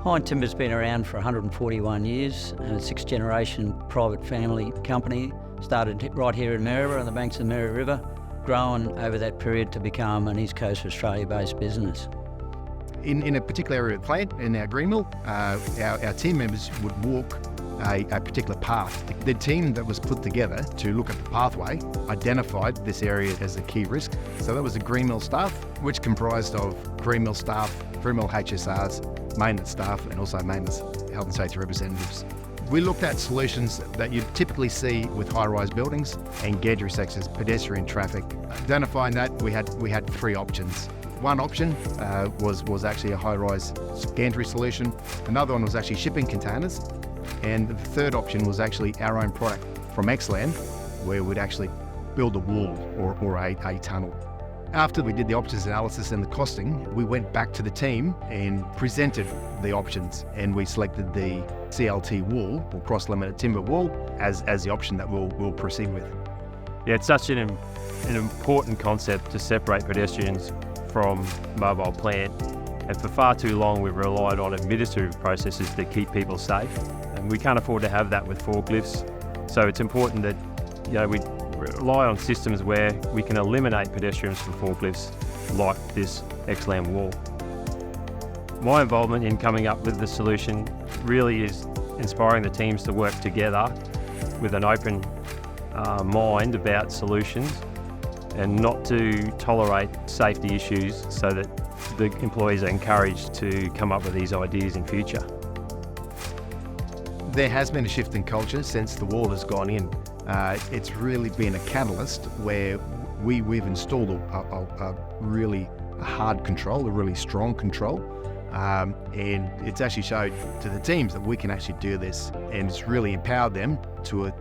Hyne Timber's been around for 141 years, a sixth-generation private family company. Started right here in Maryborough on the banks of the Mary River, grown over that period to become an East Coast Australia-based business. In a particular area of the plant, in our green mill, our team members would walk a particular path. The team that was put together to look at the pathway identified this area as a key risk. So that was the green mill staff, which comprised of green mill staff, green mill HSRs, maintenance staff, and also maintenance health and safety representatives. We looked at solutions that you typically see with high-rise buildings and gantry sections, pedestrian traffic. Identifying that, we had three options. One option was actually a high-rise gantry solution. Another one was actually shipping containers. And the third option was actually our own product from Xland, where we'd actually build a wall or a tunnel. After we did the options analysis and the costing, we went back to the team and presented the options, and we selected the CLT wall, or cross-laminated timber wall, as the option that we'll proceed with. Yeah, it's such an important concept to separate pedestrians from mobile plant, and for far too long we've relied on administrative processes to keep people safe, and we can't afford to have that with forklifts. So it's important that we rely on systems where we can eliminate pedestrians from forklifts, like this Xland wall. My involvement in coming up with the solution really is inspiring the teams to work together with an open mind about solutions and not to tolerate safety issues, so that the employees are encouraged to come up with these ideas in future. There has been a shift in culture since the wall has gone in. It's really been a catalyst where we've installed a really hard control, a really strong control, and it's actually showed to the teams that we can actually do this, and it's really empowered them to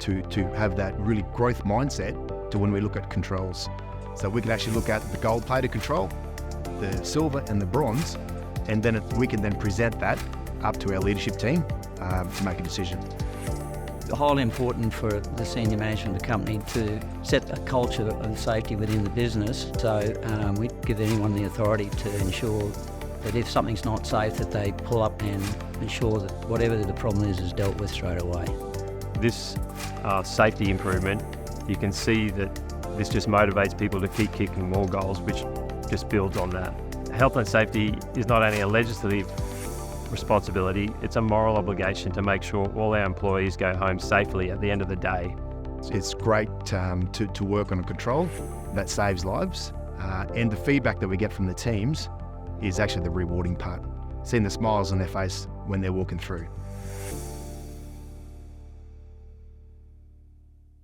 have that really growth mindset to when we look at controls. So we can actually look at the gold-plated control, the silver and the bronze, and then we can then present that up to our leadership team to make a decision. It's highly important for the senior management of the company to set a culture of safety within the business. So we give anyone the authority to ensure that if something's not safe, that they pull up and ensure that whatever the problem is dealt with straight away. This safety improvement, you can see that this just motivates people to keep kicking more goals, which just builds on that. Health and safety is not only a legislative responsibility, it's a moral obligation to make sure all our employees go home safely at the end of the day. It's great to work on a control that saves lives, and the feedback that we get from the teams is actually the rewarding part. Seeing the smiles on their face when they're walking through.